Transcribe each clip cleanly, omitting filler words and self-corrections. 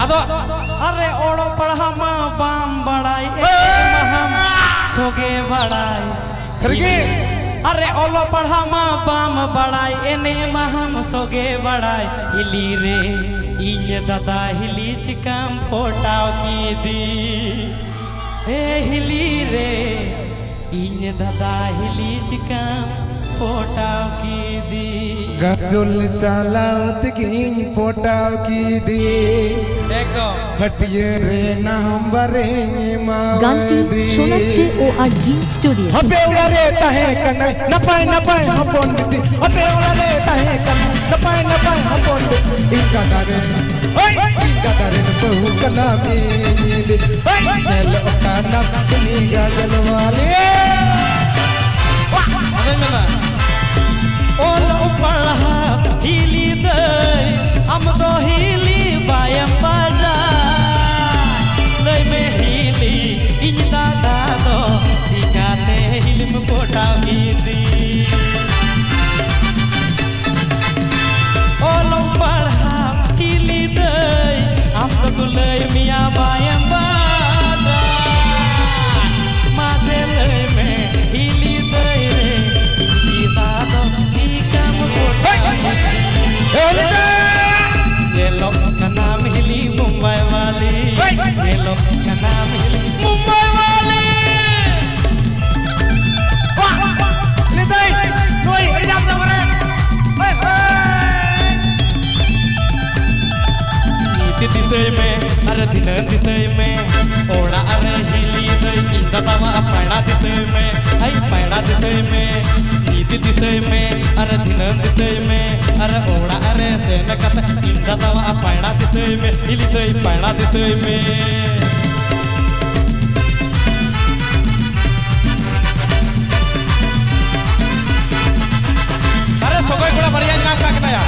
अदो अरे ओड़ो पढ़ा मा बाम बड़ाई महम सोगे बड़ाई सरगे अरे ओलो पढ़ा मा बाम बड़ाई एने महम सोगे बड़ाई हिली रे इने दादा हिली चिकम फोटाव की दी ए हिली रे इने दादा हिली चिकम फोटाव की दी गजुल चालावत की फोटाव की दी देखो हटिए रे नंबरे गानटी शोनाচ্ছে ORG स्टूडियो हपे उला रे ताहे कने नपाय हपन बिटी हपे उला रे ताहे कने नपाय हपन बिटी इनका दारे बहु कना में दे चल का नप नी गजल वाले ओलो पढ़ा हिली दे हम तो हिली बायम बजा लय में हिली इन दादा तो सिखाते हिलम फोटा दी ओलो पढ़ा हिली दे हम तो लय मिया बायम बजा मासे लय में हिली दे रे दादा ये लोग का नाम हिली मुंबई वाली ये लोग का नाम हिली मुंबई वाली ले दे कोई एग्जाम से करे नीति दिशे में अरे दिन दिशे में ओड़ा अरे हिली दे इंदा तमा पैड़ा दिशे में आई पैड़ा दिशे में नीति दिशे में अरे दिन दिशे में अरे ओड़ा अरे से न कत इंदा तमा पैड़ा दिशे में हिली दे पैड़ा दिशे में अरे सोगोई बड़ा बढ़िया नाम का कनाया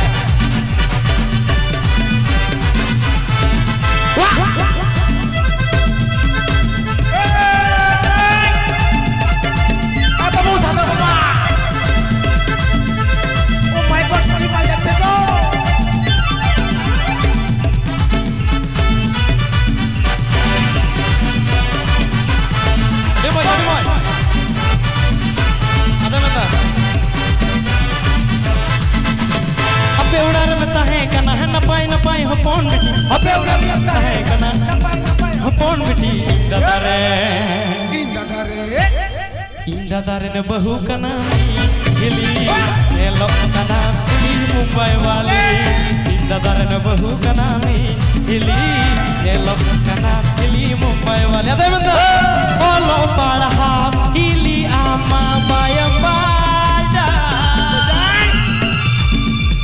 नपाय हपन बिटी हपे उला रे ताहे कना हपन बिटी दादा रे इंदा दारे ने बहु कना हिली ये लोग कना हिली मुंबई वाली इंदा दारे ने बहु कना हिली ये लोग कना हिली मुंबई वाली अदे बंदा ओलो पढ़ा हिली आमा बायम बाजा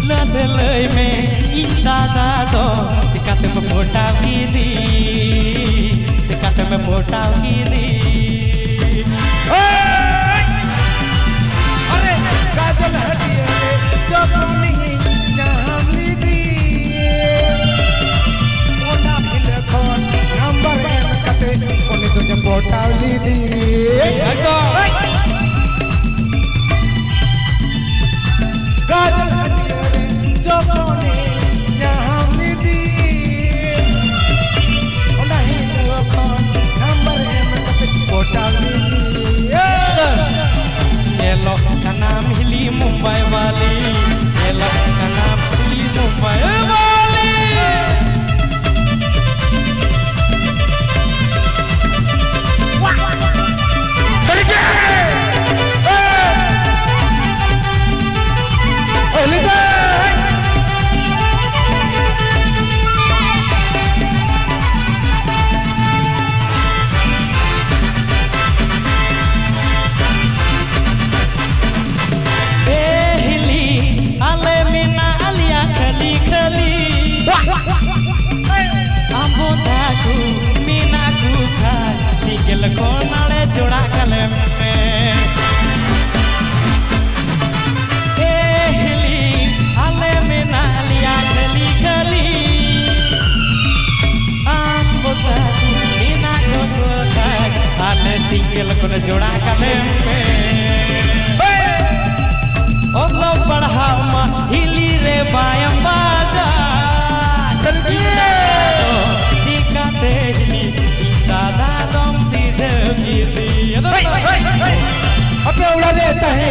नसे लय में इंदा दादो चिकाते में फोटा की दी चिकाते में फोटा की दी अरे काजल हटिए रे जो नहीं नाम ली दी ओना भी खोन नंबर एम कते ओने तुझे फोटाव ली दी काजल हटिए रे जो नहीं नाम ली दी ओना ही खोन नंबर एम कते